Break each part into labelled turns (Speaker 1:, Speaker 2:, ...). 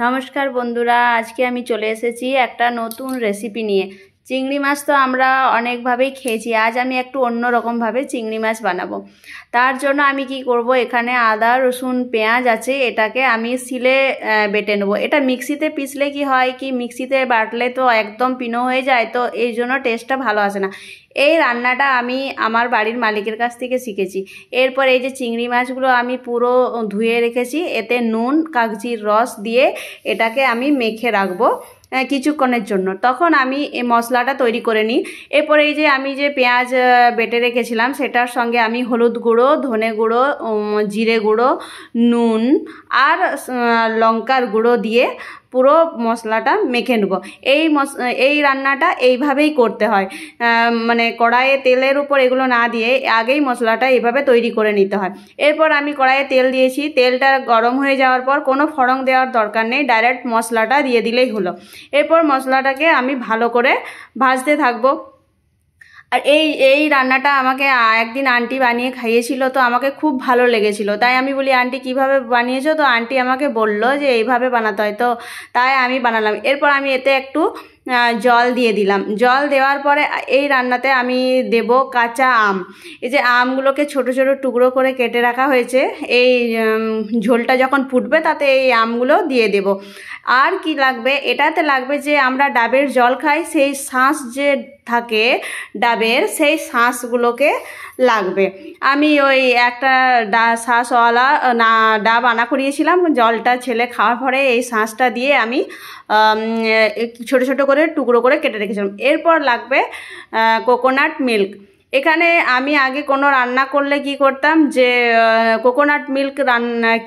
Speaker 1: নমস্কার বন্ধুরা, আজকে আমি চলে এসেছি একটা নতুন রেসিপি নিয়ে। চিংড়ি মাছ তো আমরা অনেকভাবেই খেয়েছি, আজ আমি একটু অন্য রকমভাবে চিংড়ি মাছ বানাবো। তার জন্য আমি কি করব, এখানে আদা রসুন পেঁয়াজ আছে, এটাকে আমি শিলে বেটে নেবো। এটা মিক্সিতে পিসলে কি হয় কি, মিক্সিতে বাটলে তো একদম পিনো হয়ে যায়, তো এই জন্য টেস্টটা ভালো আসে না। এই রান্নাটা আমি আমার বাড়ির মালিকের কাছ থেকে শিখেছি। এরপর এই যে চিংড়ি মাছগুলো আমি পুরো ধুয়ে রেখেছি, এতে নুন কাগজির রস দিয়ে এটাকে আমি মেখে রাখবো কিছুক্ষণের জন্য। তখন আমি এই মশলাটা তৈরি করে নিই। এরপরে এই যে আমি যে পেঁয়াজ বেটে রেখেছিলাম, সেটার সঙ্গে আমি হলুদ গুঁড়ো, ধনে গুঁড়ো, জিরে গুঁড়ো, নুন আর লঙ্কার গুঁড়ো দিয়ে পুরো মশলাটা মেখে নেব। এই রান্নাটা এইভাবেই করতে হয়, মানে কড়াইয়ে তেলের উপর এগুলো না দিয়ে আগেই মশলাটা এইভাবে তৈরি করে নিতে হয়। এরপর আমি কড়াইয়ে তেল দিয়েছি, তেলটা গরম হয়ে যাওয়ার পর কোনো ফোড়ন দেওয়ার দরকার নেই, ডাইরেক্ট মশলাটা দিয়ে দিলেই হলো। এরপর মশলাটাকে আমি ভালো করে ভাজতে থাকবো। আর এই রান্নাটা আমাকে একদিন আন্টি বানিয়ে খাইয়েছিল, তো আমাকে খুব ভালো লেগেছিল। তাই আমি বলি, আন্টি কিভাবে বানিয়েছো? তো আন্টি আমাকে বললো যে এইভাবে বানাতে হয়, তো তাই আমি বানালাম। এরপর আমি এতে একটু জল দিয়ে দিলাম। জল দেওয়ার পরে এই রান্নাতে আমি দেব কাঁচা আম। এই যে আমগুলোকে ছোট ছোট টুকরো করে কেটে রাখা হয়েছে, এই ঝোলটা যখন ফুটবে তাতে এই আমগুলো দিয়ে দেব। আর কি লাগবে, এটাতে লাগবে যে আমরা ডাবের জল খাই, সেই শাঁস যে থাকে ডাবের, সেই শাঁসগুলোকে লাগবে। আমি ওই একটা শাঁসওয়ালা ডাব আনা করিয়েছিলাম, জলটা ছেলে খাওয়ার পরে এই শাঁসটা দিয়ে আমি ছোট ছোট করে টুকরো করে কেটে রেখেছিলাম। এরপর লাগবে কোকোনাট মিল্ক। এখানে আমি আগে কোনো রান্না করলে কি করতাম, যে কোকোনাট মিল্ক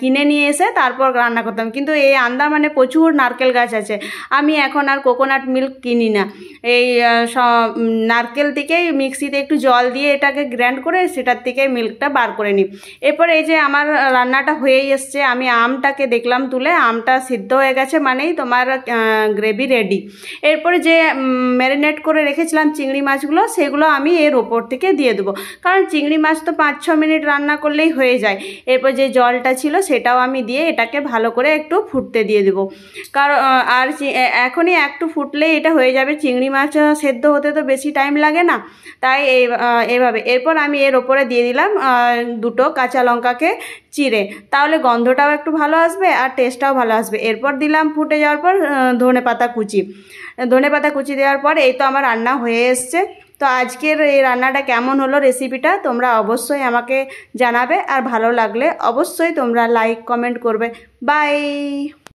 Speaker 1: কিনে নিয়ে এসে তারপর রান্না করতাম, কিন্তু এই আন্দামানে প্রচুর নারকেল গাছ আছে, আমি এখন আর কোকোনাট মিল্ক কিনি না। এই নারকেল থেকেই মিক্সিতে একটু জল দিয়ে এটাকে গ্রাইন্ড করে সেটার থেকে মিল্কটা বার করে নিই। এরপর এই যে আমার রান্নাটা হয়েই এসছে, আমি আমটাকে দেখলাম তুলে, আমটা সিদ্ধ হয়ে গেছে, মানেই তোমার গ্রেভি রেডি। এরপরে যে ম্যারিনেট করে রেখেছিলাম চিংড়ি মাছগুলো, সেগুলো আমি এর ওপর থেকে দিয়ে দেবো, কারণ চিংড়ি মাছ তো 5-6 মিনিট রান্না করলেই হয়ে যায়। এরপর যে জলটা ছিল সেটাও আমি দিয়ে এটাকে ভালো করে একটু ফুটতে দিয়ে দেবো, কারণ আর এখনই একটু ফুটলেই এটা হয়ে যাবে। চিংড়ি মাছ সেদ্ধ হতে তো বেশি টাইম লাগে না, তাই এইভাবে। এরপর আমি এর ওপরে দিয়ে দিলাম 2 কাঁচা লঙ্কাকে চিড়ে, তাহলে গন্ধটাও একটু ভালো আসবে আর টেস্টটাও ভালো আসবে। এরপর দিলাম ফুটে যাওয়ার পর ধনেপাতা কুচি দেওয়ার পর এই তো আমার রান্না হয়ে এসছে। তো আজকের এই রান্নাটা কেমন হলো, রেসিপিটা তোমরা অবশ্যই আমাকে জানাবে, আর ভালো লাগলে অবশ্যই তোমরা লাইক কমেন্ট করবে। বাই।